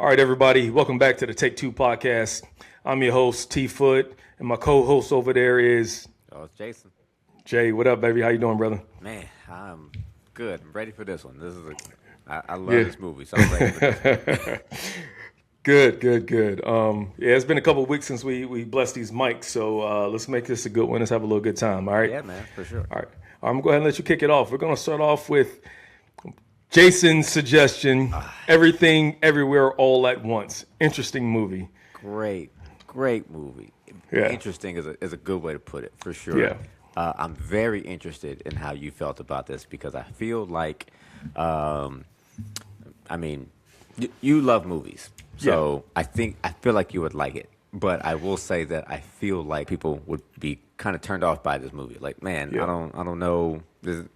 All right, everybody, welcome back to the Take Two podcast. I'm your host, T Foot, and my co-host over there is It's Jason. Jay. What up, baby? How you doing, brother? Man, I'm good. I'm ready for this one. I love this movie, so I'm ready for this one. Good. Yeah, it's been a couple of weeks since we blessed these mics, so let's make this a good one. Let's have a little good time, all right? Yeah, man, for sure. All right. I'm going to go ahead and let you kick it off. We're going to start off with Jason's suggestion, Everything, Everywhere, All at Once. Interesting movie. Great movie. Yeah. Interesting is a good way to put it, for sure. Yeah. I'm very interested in how you felt about this because I feel like, you love movies, so I feel like you would like it. But I will say that I feel like people would be kind of turned off by this movie. Like, man, Yeah. I don't know, it's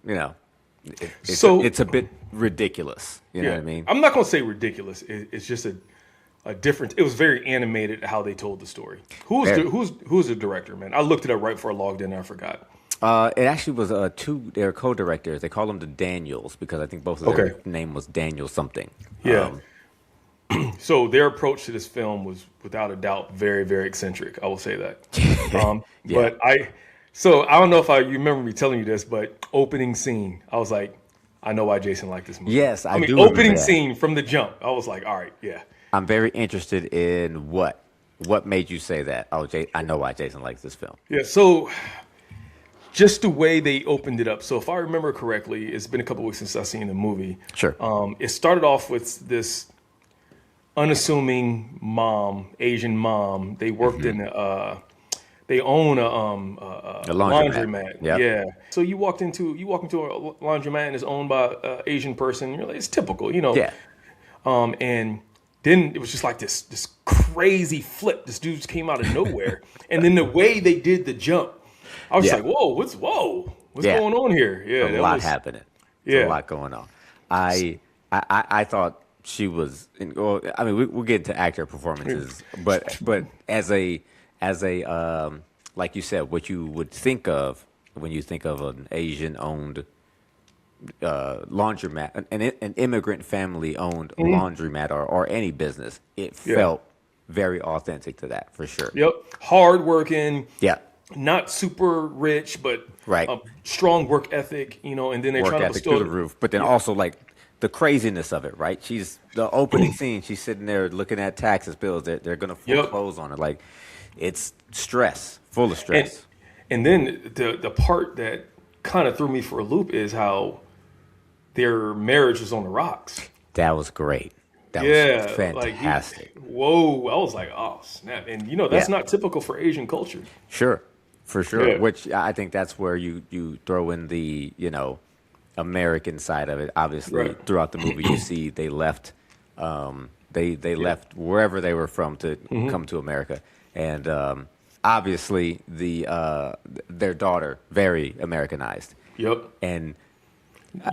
a bit ridiculous. You know what I mean? I'm not going to say ridiculous. It's just a different. It was very animated how they told the story. Who's the director, man? I looked it up right before I logged in and I forgot. It actually was they're co-directors. They call them the Daniels because I think both of their name was Daniel something. Yeah. So their approach to this film was without a doubt very, very eccentric. I will say that. Yeah. But I don't know if you remember me telling you this, but opening scene, I was like, I know why Jason liked this movie. Yes, I do. Opening scene from the jump, I was like, all right, yeah. I'm very interested in what made you say that. Oh, I know why Jason likes this film. Yeah, so just the way they opened it up. So if I remember correctly, it's been a couple weeks since I've seen the movie. Sure. It started off with this unassuming mom, Asian mom. They worked in they own a laundromat. Yep. Yeah. So you walk into a laundromat and it's owned by an Asian person. You're like, it's typical, you know. Yeah. And then it was just like this crazy flip. This dude just came out of nowhere. And then the way they did the jump, I was just like, what's going on here? Yeah, a lot happening. A lot going on. I thought she was. We'll get into actor performances, but as a like you said, what you would think of when you think of an Asian-owned laundromat, an immigrant family-owned laundromat, or any business, it felt very authentic to that, for sure. Yep, hardworking. Yeah. Not super rich, but right. Strong work ethic, you know, and then they try to bestow through the roof. But then also like the craziness of it, right? The opening scene, she's sitting there looking at taxes bills. They're going to foreclose on her. Like, it's stress, full of stress. And then the part that kind of threw me for a loop is how their marriage was on the rocks. That was great. That was fantastic. Whoa. I was like, oh, snap. And, you know, that's not typical for Asian culture. Sure. For sure. Yeah. Which I think that's where you throw in the, American side of it. Obviously, throughout the movie, you see they left they left wherever they were from to come to America. And obviously, their daughter, very Americanized. Yep. And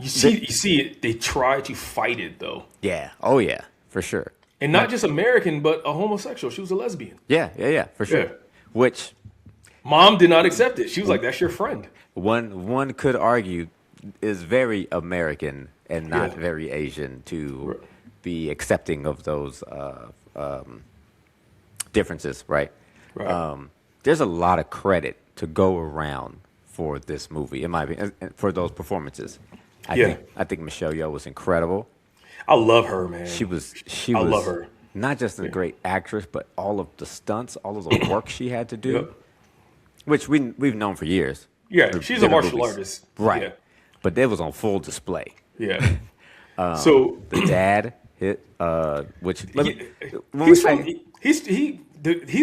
you see it. They try to fight it, though. Yeah. Oh, yeah. For sure. And not just American, but a homosexual. She was a lesbian. Yeah. For sure. Yeah. Which mom did not accept it. She was like, that's your friend. One could argue is very American and not very Asian to be accepting of those differences, right? There's a lot of credit to go around for this movie, in my opinion, for those performances. I think Michelle Yeoh was incredible. I love her, man. I love her. Not just a great actress, but all of the stunts, all of the work she had to do, which we've known for years. Yeah, she's a martial artist. Right. Yeah. But it was on full display. Yeah. So the dad hit, he's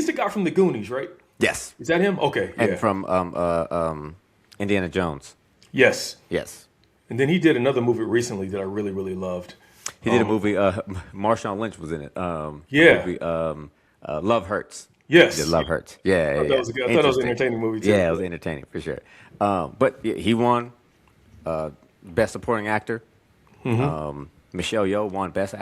the guy from the Goonies, right? Yes. Is that him? Okay. And from Indiana Jones. Yes. Yes. And then he did another movie recently that I really, really loved. He did a movie. Marshawn Lynch was in it. Movie, Love Hurts. Yes. He did Love Hurts. Yeah. I thought it was an entertaining movie too. Yeah, it was entertaining for sure. But he won Best Supporting Actor. Michelle Yeoh won Best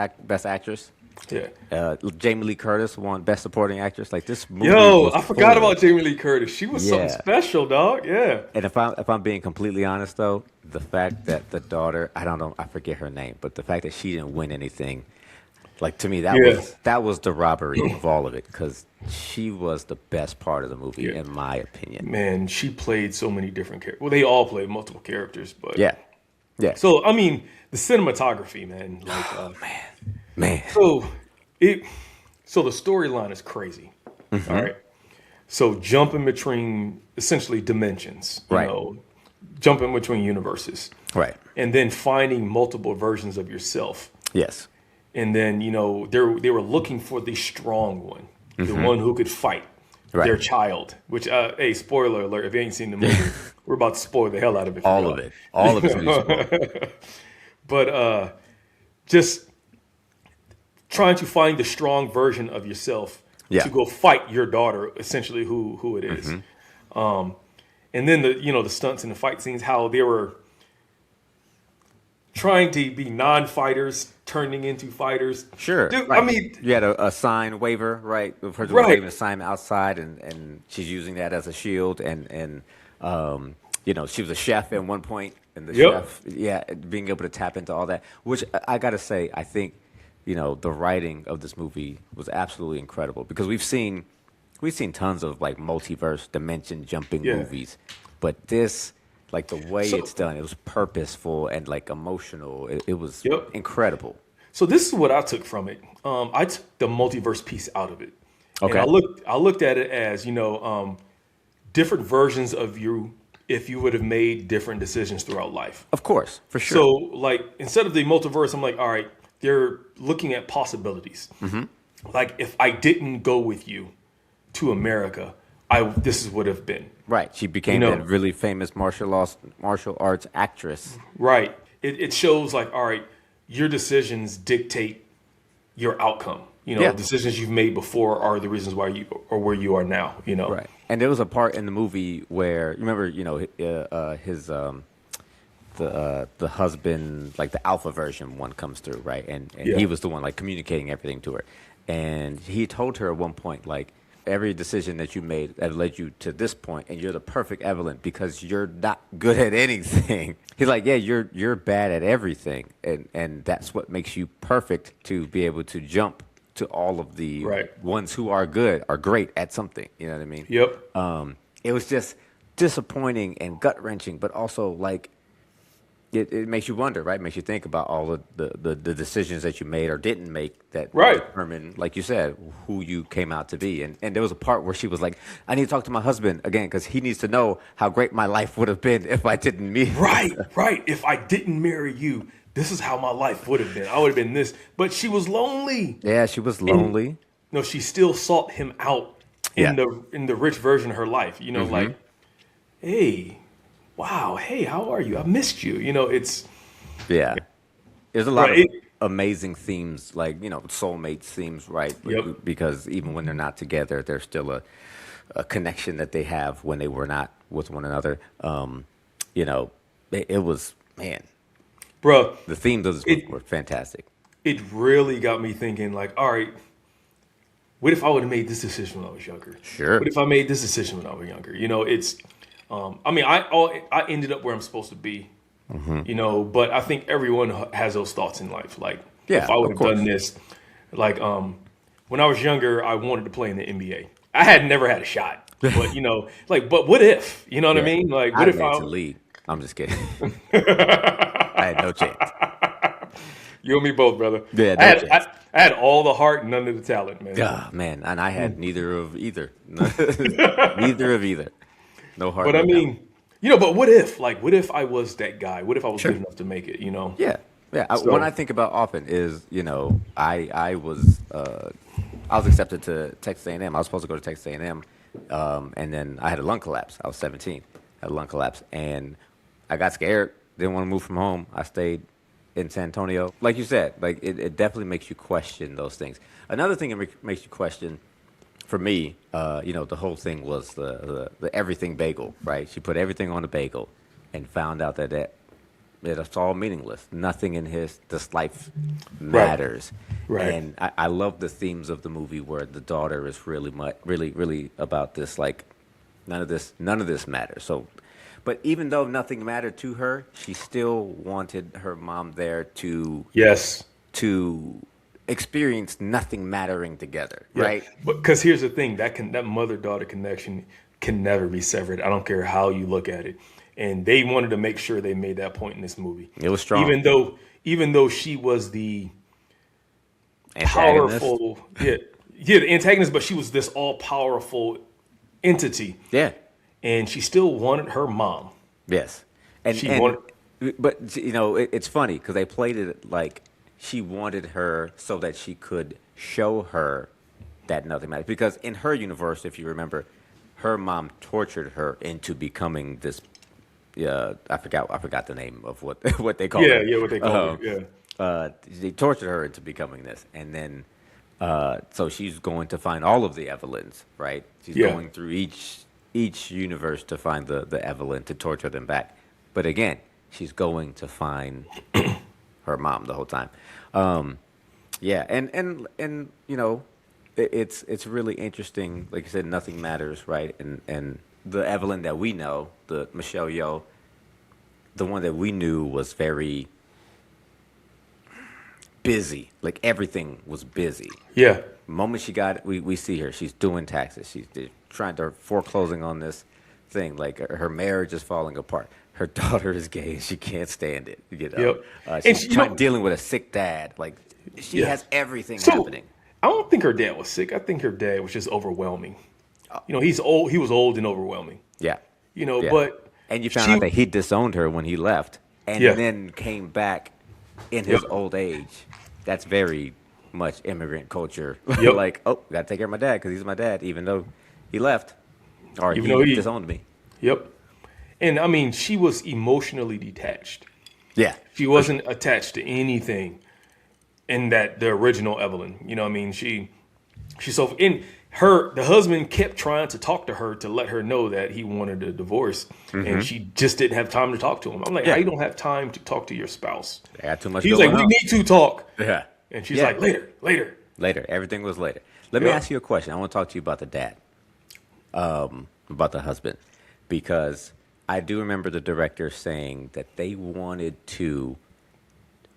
Actress. Yeah. Jamie Lee Curtis won Best Supporting Actress. Like this movie. I forgot about Jamie Lee Curtis. She was something special, dog. Yeah. And if I'm being completely honest though, the fact that the daughter, I don't know, I forget her name, but the fact that she didn't win anything Like to me, Yeah, that was the robbery of all of it because she was the best part of the movie, yeah. in my opinion. Man, she played so many different characters. Well, they all played multiple characters, but Yeah, yeah. so I mean, the cinematography, man. Like, Man, so it. So the storyline is crazy. All right. So jumping between essentially dimensions, right, jumping between universes, right. and then finding multiple versions of yourself. Yes, And then, they were looking for the strong one, the one who could fight their right. child. Which, hey, spoiler alert! If you ain't seen the movie, we're about to spoil the hell out of it. For All y'all. of it, all of it's gonna be spoiled. But just trying to find the strong version of yourself Yeah. to go fight your daughter, essentially who it is. And then the stunts and the fight scenes, how they were trying to be non-fighters turning into fighters. Sure. Dude, Right. I mean, You had a sign waiver, right? Of her right. waving a sign outside, and she's using that as a shield. And she was a chef at one point, and the Yep. chef, yeah, being able to tap into all that. Which I got to say, I think, the writing of this movie was absolutely incredible because we've seen tons of like multiverse dimension jumping Yeah. movies, but this. Like the way So, it's done, it was purposeful and like emotional. It was yep. incredible. So this is what I took from it. I took the multiverse piece out of it, and Okay. I looked at it as different versions of you if you would have made different decisions throughout life. Of course, for sure. So like instead of the multiverse, I'm like, all right, they're looking at possibilities. Like if I didn't go with you to America, this is would have been. Right. She became that really famous martial arts actress. Right. It shows like, all right, your decisions dictate your outcome. Yeah. Decisions you've made before are the reasons why you are where you are now. Right. And there was a part in the movie where remember, his the husband, like the alpha version one comes through, right? And Yeah. he was the one like communicating everything to her. And he told her at one point, like, every decision that you made that led you to this point, and you're the perfect Evelyn because you're not good at anything. He's like, yeah, you're bad at everything, and that's what makes you perfect to be able to jump to all of the Right. ones who are great at something. You know what I mean? Yep. It was just disappointing and gut wrenching, but also like it makes you wonder, right? It makes you think about all of the decisions that you made or didn't make that Right. determine, like you said, who you came out to be. And there was a part where she was like, I need to talk to my husband again because he needs to know how great my life would have been if I didn't meet him. Right. If I didn't marry you, this is how my life would have been. I would have been this. But she was lonely. Yeah, she was lonely. No, she still sought him out Yeah. in the rich version of her life. Like, hey, wow, hey, how are you? I missed you. It's Yeah. There's a lot right. of amazing themes, like, soulmate themes, right? Yep. Because even when they're not together, there's still a connection that they have when they were not with one another. It was, man, Bruh, the themes of this movie were fantastic. it really got me thinking, like, all right, what if I would have made this decision when I was younger? Sure. What if I made this decision when I was younger? I ended up where I'm supposed to be, but I think everyone has those thoughts in life. Like, Yeah, if I would of have done course. this, like, when I was younger, I wanted to play in the NBA. I had never had a shot, but but what if? You know what I Yeah. mean? Like, I what if made it I? to the league. I'm just kidding. I had no chance. You and me both, brother. Yeah, I no had chance. I had all the heart, and none of the talent, man. Ah, man, and I had neither of either. Neither of either. No heart. But I no talent. mean, but what if? Like, what if I was that guy? What if I was Sure. good enough to make it? Yeah, yeah. So- One I think about often is, I was accepted to Texas A&M. I was supposed to go to Texas A&M, and then I had a lung collapse. I was 17, had a lung collapse, and I got scared. Didn't want to move from home. I stayed in San Antonio. Like you said, like it definitely makes you question those things. Another thing it makes you question, for me, the whole thing was the everything bagel, right? She put everything on the bagel, and found out that it's all meaningless. Nothing in this life matters. Right. And I love the themes of the movie where the daughter is really about this, like none of this matters. So, but even though nothing mattered to her, she still wanted her mom there to Yes. experience nothing mattering together, Yeah. right? But because here's the thing, that mother-daughter connection can never be severed. I don't care how you look at it. And they wanted to make sure they made that point in this movie. It was strong. Even though she was the Antagonist. powerful, the antagonist, but she was this all-powerful entity, Yeah. and she still wanted her mom. Yes. And She and wanted, but you know, it's funny because they played it like she wanted her so that she could show her that nothing matters. Because in her universe, if you remember, her mom tortured her into becoming this. I forgot the name of what what they call yeah, it. yeah, what they call it, yeah. They tortured her into becoming this, and then so she's going to find all of the Evelyns, right? She's Yeah. going through each universe to find the Evelyn to torture them back. But again, she's going to find her mom the whole time. Yeah, and you know, it's really interesting. Like you said, nothing matters, right? And the Evelyn that we know, the Michelle Yeoh, the one that we knew was very busy. Like everything was busy. Yeah. The moment she got it, we see her. She's doing taxes. She's trying to foreclosing on this thing. Like her marriage is falling apart. Her daughter is gay and she can't stand it. You know, Yep. And she's she, dealing with a sick dad. Like she Yeah. has everything So happening. I don't think her dad was sick. I think her dad was just overwhelming. You know, he's old. He was old and overwhelming. Yeah. You know, Yeah. but And you found she, out that he disowned her when he left, and Yeah. then came back in his Yep. old age. That's very much immigrant culture. Yep. Like, oh, gotta take care of my dad because he's my dad, even though he left or Even though he he- disowned me. Yep. And I mean, she was emotionally detached. Yeah. She wasn't attached to anything in the original Evelyn. You know what I mean? She's so in her, the husband kept trying to talk to her to let her know that he wanted a divorce, and she just didn't have time to talk to him. I'm like, Yeah. how you don't have time to talk to your spouse? I got too much He's going like, we on. need to talk. Yeah. And she's Yeah. like, later. Later. Everything was later. Let me Yeah. ask you a question. I want to talk to you about the dad, about the husband, because I do remember the director saying that they wanted to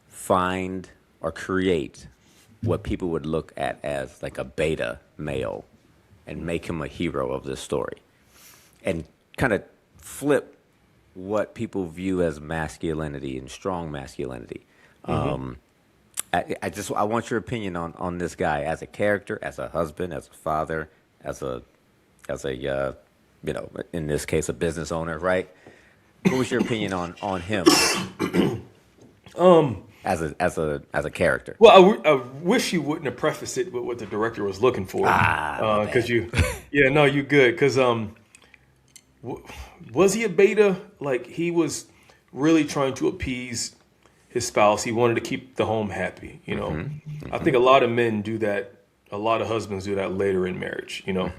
find or create what people would look at as like a beta male and make him a hero of this story and kind of flip what people view as masculinity and strong masculinity. I want your opinion on this guy as a character, as a husband, as a father, as a you know, in this case, a business owner, right? What was your opinion on him? As a character. Well, I wish you wouldn't have prefaced it with what the director was looking for. My Because you good. Because was he a beta? Like, he was really trying to appease his spouse. He wanted to keep the home happy, you know. I think a lot of men do that. A lot of husbands do that later in marriage, you know.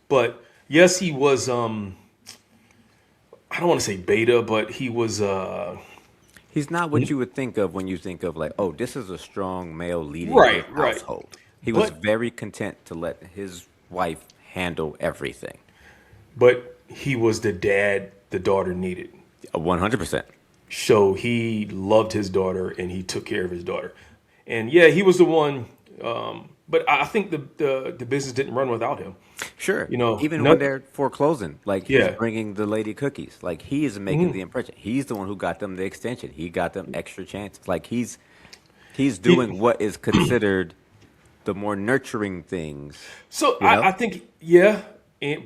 But yes, he was, I don't want to say beta, but he was, He's not what you would think of when you think of like, oh, this is a strong male leading Right, his right. household. He was But- very content to let his wife handle everything. but he was the dad the daughter needed. 100%. So he loved his daughter and he took care of his daughter. And yeah, he was the one. But I think the business didn't run without him. Sure. You know, even no- when they're foreclosing, like he's Yeah. bringing the lady cookies. Like he is making the impression. He's the one who got them the extension. He got them extra chances. Like he's doing what is considered the more nurturing things. So You know? I think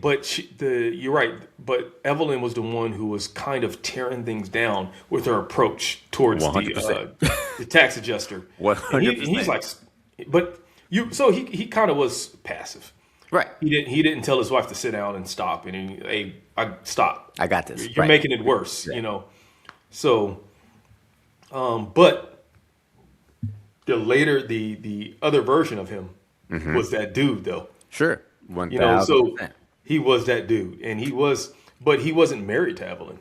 but you're right. But Evelyn was the one who was kind of tearing things down with her approach towards 100%. the tax adjuster. 100%. And he's like, but so he kind of was passive. Right. He didn't tell his wife to sit down and stop. And stop. I got this. You're Right. making it worse, you know. So, but the other version of him was that dude, though. Sure. 1,000%. You know, so he was that dude, and but he wasn't married to Evelyn.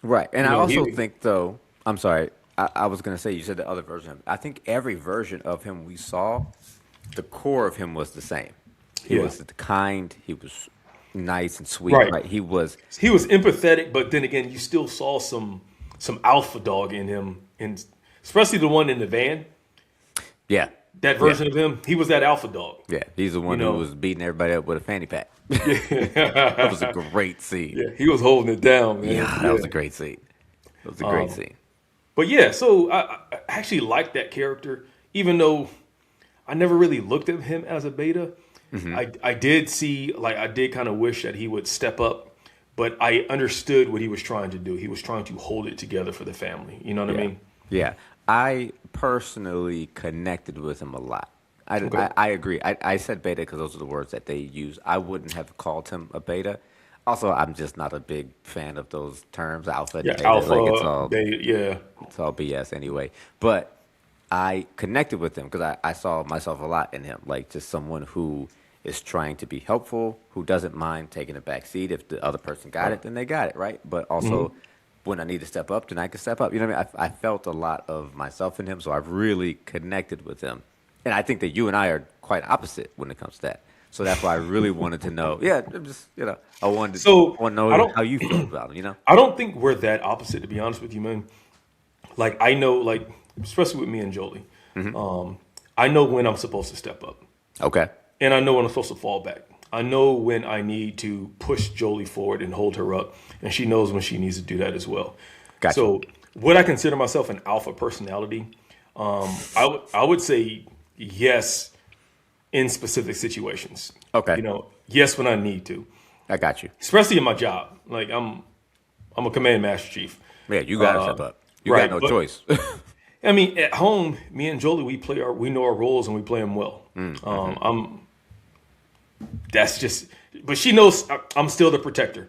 Right. And I know, also he- think, though, I'm sorry, I was going to say, you said the other version of him. I think every version of him we saw, the core of him was the same. He Yeah. was kind, he was nice and sweet. Right. He was, empathetic, but then again, you still saw some alpha dog in him, and especially the one in the van. yeah. that Yeah. version of him, he was that alpha dog. Yeah, he's the one You who know, was beating everybody up with a fanny pack. That was a yeah, great scene. he was holding it down, man. Yeah, that Yeah. was a great scene. That was a great scene. But yeah, so I actually liked that character, even though I never really looked at him as a beta. I did see, like, I did kind of wish that he would step up, but I understood what he was trying to do. He was trying to hold it together for the family. You know what I Yeah. mean? Yeah. I personally connected with him a lot. Okay. I agree. I said beta because those are the words that they use. I wouldn't have called him a beta. Also, I'm just not a big fan of those terms, alpha and Yeah, beta. Like alpha, beta, yeah. it's all BS anyway. But I connected with him because I saw myself a lot in him, like just someone who is trying to be helpful, who doesn't mind taking a back seat. If the other person got it, then they got it, right? But also, when I need to step up, then I can step up. You know what I mean? I felt a lot of myself in him, so I've really connected with him. And I think that you and I are quite opposite when it comes to that. So that's why I really wanted to know. Yeah, I'm just, I wanted So to I know don't, how you feel about him, I don't think we're that opposite, to be honest with you, man. Like, I know, like, especially with me and Jolie, I know when I'm supposed to step up, Okay. and I know when I'm supposed to fall back. I know when I need to push Jolie forward and hold her up, and she knows when she needs to do that as well. Gotcha. So, would I consider myself an alpha personality? I would say yes in specific situations. Okay. Yes when I need to, I got you. especially in my job. Like, I'm a command master chief. Yeah, you got to step up. You right, got no but- choice. I mean, at home, me and Jolie, we know our roles and we play them well. That's just, but she knows I'm still the protector.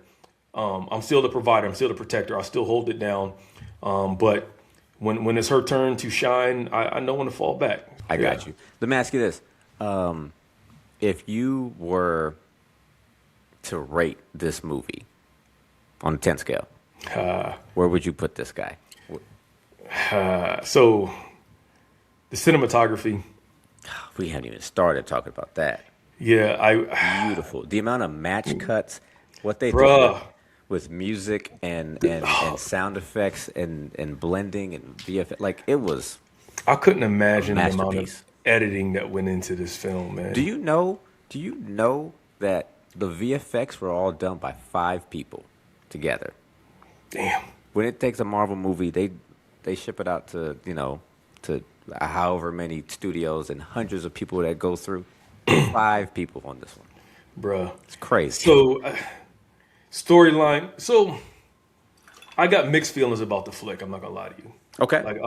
I'm still the provider. I'm still the protector. I still hold it down. But when it's her turn to shine, I know when to fall back. I got you. Let me ask you this. If you were to rate this movie on a 10 scale, where would you put this guy? So the cinematography, We haven't even started talking about that. yeah, I, Beautiful. The amount of match cuts, what they did bruh. with music and sound effects and blending and VFX, like it was. I couldn't imagine the amount Masterpiece. of editing that went into this film, man. Do you know that the VFX were all done by 5 people together? Damn. When it takes a Marvel movie, they ship it out to to however many studios and hundreds of people that go through. 5 people on this one. Bruh. It's crazy. So, storyline. So, I got mixed feelings about the flick. I'm not gonna lie to you. Okay. Like,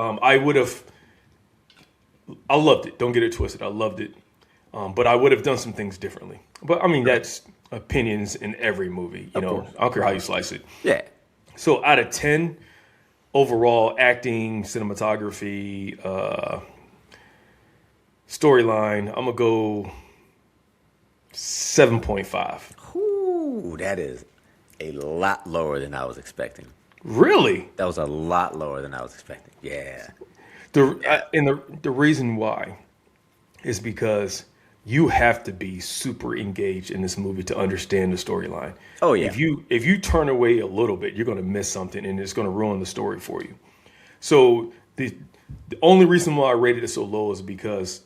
I loved it. Don't get it twisted. I loved it. But I would have done some things differently. But I mean, that's opinions in every movie. You know, course. I don't care how you slice it. Yeah. So, out of 10, overall acting, cinematography, storyline, I'm gonna go 7.5. Ooh, that is a lot lower than I was expecting. Really? That was a lot lower than I was expecting. Yeah. The reason why is because you have to be super engaged in this movie to understand the storyline. Oh, yeah. If you turn away a little bit, you're going to miss something, and it's going to ruin the story for you. So the only reason why I rated it so low is because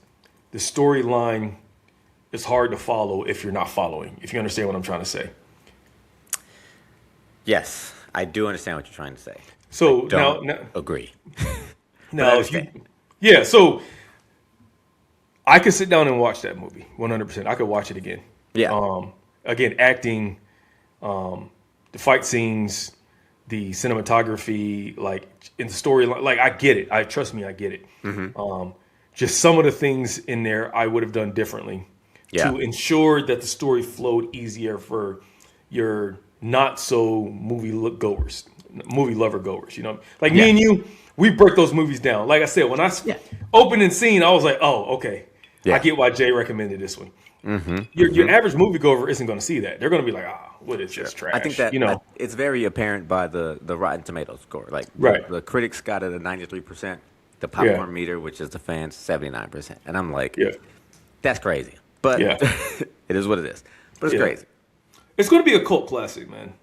the storyline is hard to follow if you're not following. If you understand what I'm trying to say. Yes, I do understand what you're trying to say. So Don't now agree. Now, if you, yeah, so I could sit down and watch that movie 100%. I could watch it again. Yeah. Again, acting, the fight scenes, the cinematography, like in the storyline, like I get it. Trust me, I get it. Just some of the things in there I would have done differently Yeah. to ensure that the story flowed easier for your not so movie lover goers. You know, like me and you. We break those movies down. Like I said, when I opened and seen, I was like, "Oh, okay, Yeah. I get why Jay recommended this one." Your average moviegoer isn't going to see that. They're going to be like, "Ah, what is this trash?" I think that you it's very apparent by the Rotten Tomatoes score. Like Right. the critics got it at 93%, the popcorn Yeah. meter, which is the fans, 79%. And I'm like, yeah, that's crazy. But Yeah. it is what it is. But it's Yeah. crazy. it's going to be a cult classic, man.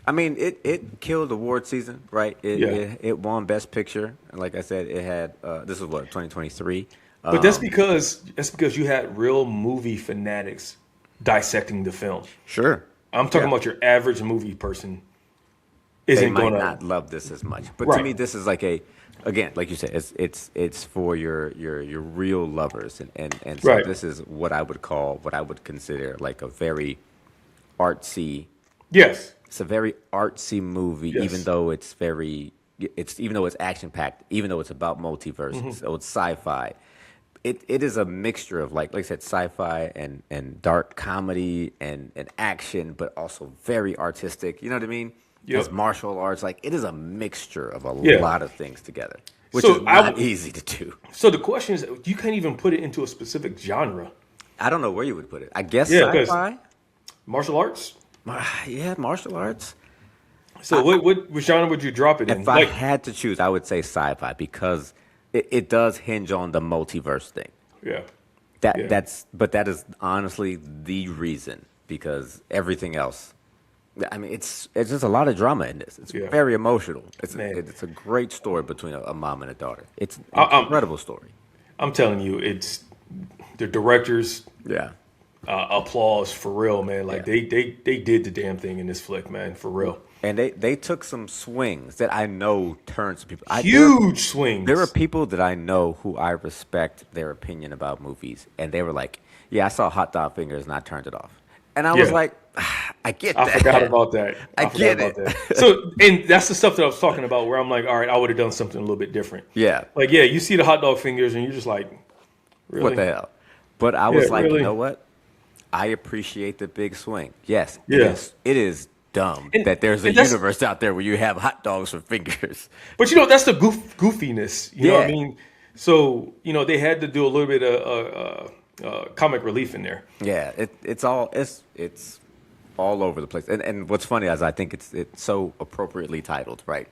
I mean, it killed award season, right? Yeah. It won Best Picture. And like I said, it had, this is what, 2023? But that's because you had real movie fanatics dissecting the film. Sure. I'm talking about your average movie person They isn't might gonna not love this as much, but to right. me, this is like again, like you said, it's for your real lovers, and so Right. this is what I would consider like a very artsy. Yes. It's a very artsy movie, Yes. even though it's action packed, even though it's about multiverses, so it's sci-fi. It is a mixture of like I said, sci-fi and dark comedy and action, but also very artistic. You know what I mean? It's Yep. martial arts. Like it is a mixture of a Yeah. lot of things together, which is So not easy to do. so the question is, you can't even put it into a specific genre. I don't know where you would put it. I guess Yeah, because sci-fi. martial arts. Yeah, martial arts. So what genre would you drop it in? If I had to choose, I would say sci-fi because it does hinge on the multiverse thing. yeah, yeah. That is honestly the reason because everything else. I mean, it's just a lot of drama in this. It's Yeah. very emotional. Man. It's a great story between a mom and a daughter. It's an I'm incredible story. I'm telling you, it's the directors Yeah. applause for real, man. Like Yeah. they did the damn thing in this flick, man, for real. And they took some swings that I know turned some people. Huge swings. There are people that I know who I respect their opinion about movies, and they were like, "Yeah, I saw Hot Dog Fingers and I turned it off." And I was Yeah. like, "I get I that. forgot about that. I forgot get about it. that. So, and that's the stuff that I was talking about where I'm like, all right, I would have done something a little bit different. Yeah, Like, yeah, you see the hot dog fingers and you're just like, really? what the hell?" But I was Yeah, like, really. you know what? I appreciate the big swing. Yes, Yeah. it is dumb And- that there's a and that's- universe out there where you have hot dogs for fingers. But that's the goofiness. You know what I Yeah. mean? So, they had to do a little bit of comic relief in there. Yeah, it's all over the place. And what's funny is I think it's so appropriately titled, right?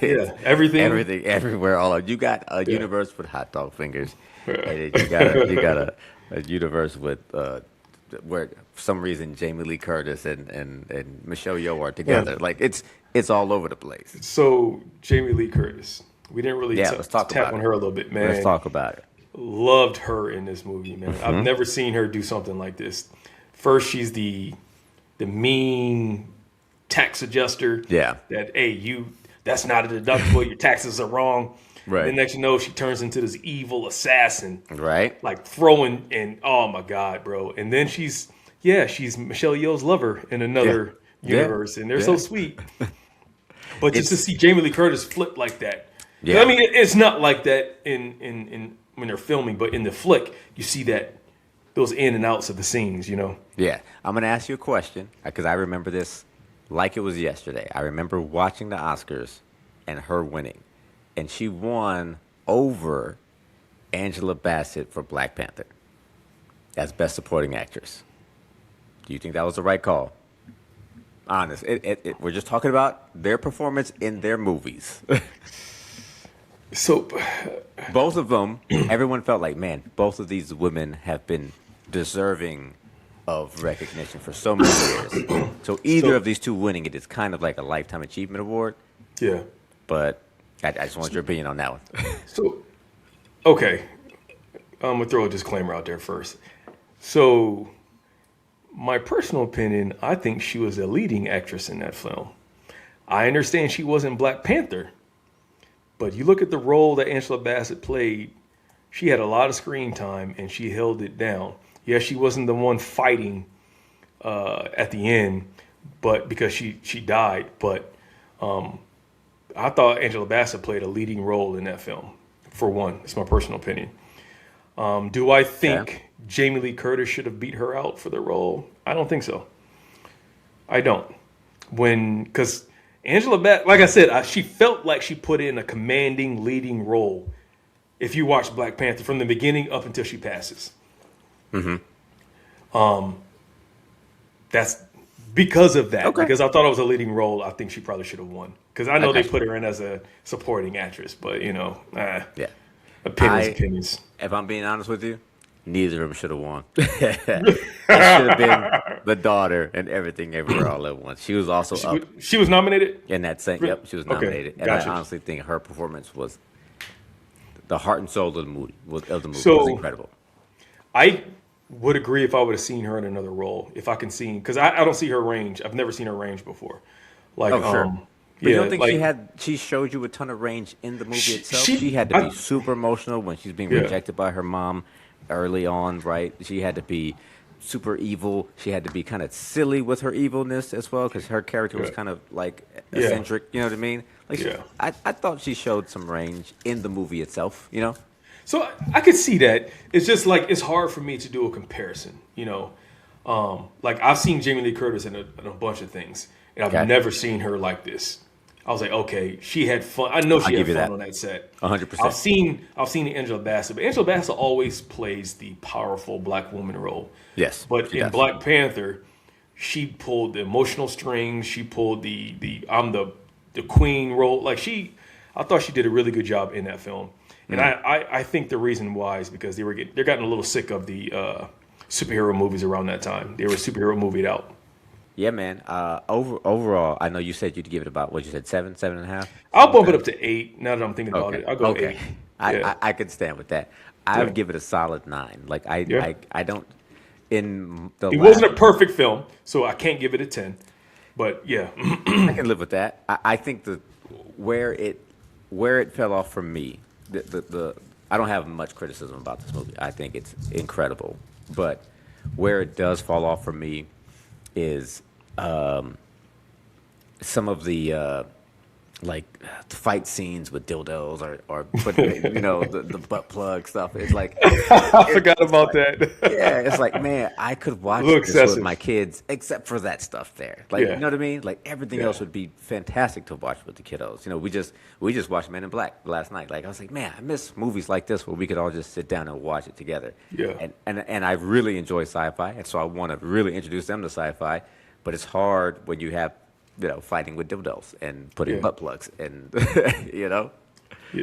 Yeah, everything. Everything, everywhere, all over. You got a universe with hot dog fingers, and then you got a universe with where for some reason Jamie Lee Curtis and Michelle Yeoh are together. Yeah. Like it's all over the place. So, Jamie Lee Curtis. We didn't really Let's talk tap about on it. her a little bit, man. Let's talk about it. Loved her in this movie, man. I've never seen her do something like this. First, she's the mean tax adjuster. Yeah. That that's not a deductible. Your taxes are wrong. Right. The next you know, she turns into this evil assassin, Right? like throwing and oh my god, bro. And then she's Michelle Yeoh's lover in another Yeah. universe, and they're Yeah. so sweet. But just to see Jamie Lee Curtis flip like that. Yeah. I mean, it's not like that in when they're filming, but in the flick, you see that those in and outs of the scenes, Yeah, I'm gonna ask you a question because I remember this like it was yesterday. I remember watching the Oscars and her winning, and she won over Angela Bassett for Black Panther as Best Supporting Actress. Do you think that was the right call? Honest, we're just talking about their performance in their movies. So, Both of them, everyone felt like, man, both of these women have been deserving of recognition for so many years. So either of these two winning it is kind of like a Lifetime Achievement Award. yeah. But I just want your opinion on that one. So, okay. I'm going to throw a disclaimer out there first. So, my personal opinion, I think she was a leading actress in that film. I understand she wasn't Black Panther, but you look at the role that Angela Bassett played, she had a lot of screen time and she held it down. Yes, she wasn't the one fighting at the end, but because she died. But I thought Angela Bassett played a leading role in that film. For one, it's my personal opinion. Do I think Jamie Lee Curtis should have beat her out for the role? I don't think so. I don't. Because Angela Bassett, like I said, she felt like she put in a commanding, leading role. If you watch Black Panther from the beginning up until she passes. That's because of that. Okay. Because I thought it was a leading role. I think she probably should have won. Because I know Okay. they put her in as a supporting actress, but Yeah. opinions. If I'm being honest with you, neither of them should have won. It should have been the daughter and Everything Everywhere All at Once. She was also up She was nominated. in that same. Yep, she was Okay, nominated, and gotcha. I honestly think her performance was the heart and soul of the movie was So incredible. I would agree if I would have seen her in another role. If I can see, because I don't see her range. I've never seen her range before. Like, Oh, sure. But you yeah, don't think like she showed you a ton of range in the movie itself? she, She had to be super emotional when she's being yeah, rejected by her mom early on, right? She had to be super evil. She had to be kind of silly with her evilness as well, because her character was yeah, kind of like yeah, eccentric. You know what I mean? Like, yeah. I thought she showed some range in the movie itself. You know? So I could see that. It's just like it's hard for me to do a comparison. Like I've seen Jamie Lee Curtis in a bunch of things, and I've Okay, never seen her like this. I was like, okay, she had fun. I know I'll she had give you fun that. on that set. 100%. I've seen Angela Bassett, but Angela Bassett always plays the powerful black woman role. Yes, But she in does. Black Panther, she pulled the emotional strings. She pulled the I'm the queen role. I thought she did a really good job in that film. And I think the reason why is because they're getting a little sick of the superhero movies around that time. They were superhero movied out. Yeah, man. Overall, I know you said you'd give it about what you said, 7.5, I'll something like bump it that. up to 8 now that I'm thinking about Okay. it. I'll go Okay. 8. Yeah. I could stand with that. I Yeah. would give it a solid 9. Like Yeah. I don't in the It last wasn't a perfect film, so I can't give it a 10. But yeah. I can live with that. I think where it fell off for me, the I don't have much criticism about this movie. I think it's incredible. But where it does fall off for me is some of the like the fight scenes with dildos or putting the butt plug stuff. It's like I forgot it's about like that. yeah, it's like man, I could A watch little this with excessive. my kids except for that stuff there. Like you Yeah. know what I mean? Like everything Yeah. else would be fantastic to watch with the kiddos. We just watched Men in Black last night. Like I was like, man, I miss movies like this where we could all just sit down and watch it together. Yeah. And I really enjoy sci-fi, and so I want to really introduce them to sci-fi. But it's hard when you have fighting with dildos and putting Yeah. butt plugs, and Yeah,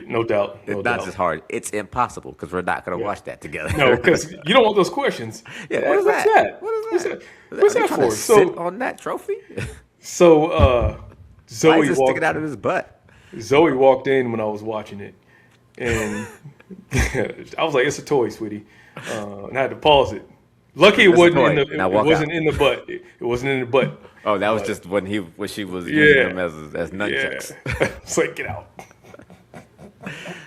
no doubt. No it's not doubt. just hard; it's impossible because we're not going to Yeah. watch that together. No, because you don't want those questions. Yeah, what is What's that? that? What is What's that? that? What's Are they that trying to for? sit on that trophy? So Why Zoe is it sticking out of his butt? Zoe walked in when I was watching it, and I was like, "It's a toy, sweetie," and I had to pause it. Lucky it It's a wasn't in toy. the Now it walk wasn't out. in the butt. It wasn't in the butt. Oh, that was But just when she was using yeah, them as yeah. nunchucks. It's like get out.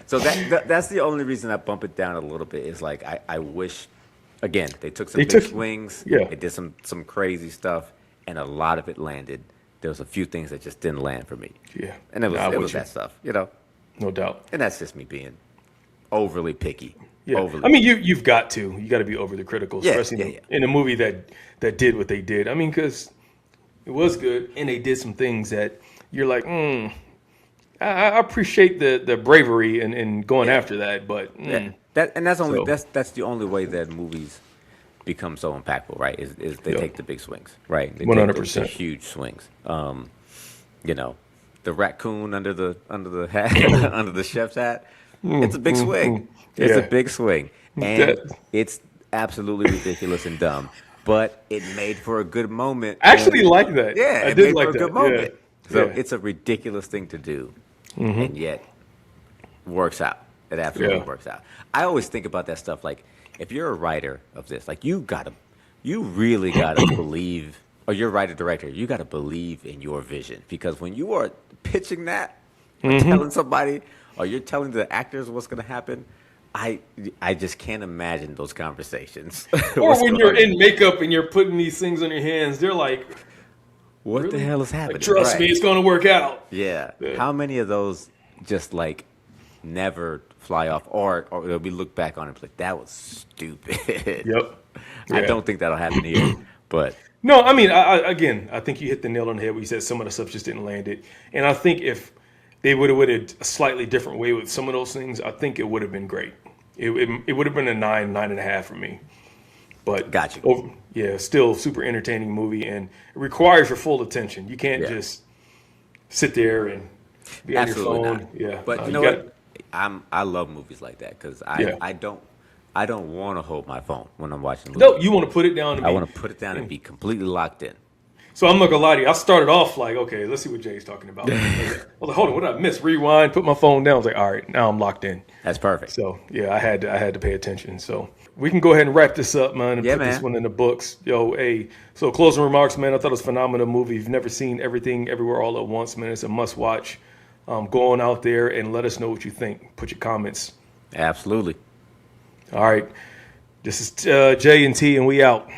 So that's the only reason I bump it down a little bit is like I wish again they took some They big took swings, yeah, they did some crazy stuff, and a lot of it landed. There was a few things that just didn't land for me, yeah. and it was Nah, it with was you. that stuff, No doubt. and that's just me being overly picky, Yeah, overly I mean, picky. you've got to be overly critical, Yeah, especially yeah, yeah. in a movie that did what they did. I mean, because it was good, and they did some things that you're like, I appreciate the bravery and going Yeah. after that, but Yeah, that's only so that's the only way that movies become so impactful, right? Is they yeah, take the big swings, right? They one take hundred the percent. huge swings. The raccoon under the hat under the chef's hat. It's a big swing. It's a Yeah, big swing, and that it's absolutely ridiculous and dumb. But it made for a good moment, I actually and like that. yeah, I it did made for like a that. good moment. Yeah, So yeah, it's a ridiculous thing to do, and yet works out. It absolutely yeah, works out. I always think about that stuff. Like, if you're a writer of this, like you really gotta believe, or you're a writer director, you gotta believe in your vision because when you are pitching that or telling somebody, or you're telling the actors what's gonna happen, I just can't imagine those conversations. Or What's when going you're on? in makeup and you're putting these things on your hands, they're like, What the really? hell is Like, happening? trust me, Right. it's going to work out. Yeah. Yeah. How many of those just like never fly off, or we look back on it and be like, that was stupid. Yep. I Yeah. don't think that'll happen here, but No, I mean, again, I think you hit the nail on the head when you said some of the stuff just didn't land it. And I think if they would have went a slightly different way with some of those things, I think it would have been great. It would have been a 9.5 for me. But got you. yeah, still super entertaining movie, and it requires your full attention. You can't Yeah. just sit there and be on your Absolutely phone. not. Yeah, But no, you know got what? I love movies like that because yeah. I don't want to hold my phone when I'm watching a movie. No, you want to put it down and I be. want to put it down and be completely locked in. So I'm not gonna lie to you. I started off like, okay, let's see what Jay's talking about. I was like, hold on, what did I miss? Rewind, put my phone down. I was like, all right, now I'm locked in. That's perfect. So yeah, I had to pay attention. So we can go ahead and wrap this up, man, and put this one in the books. Yo, hey, so closing remarks, man. I thought it was a phenomenal movie. If you've never seen Everything Everywhere All at Once, man, it's a must watch. Go on out there and let us know what you think. Put your comments. Absolutely. All right. This is J and T, and we out.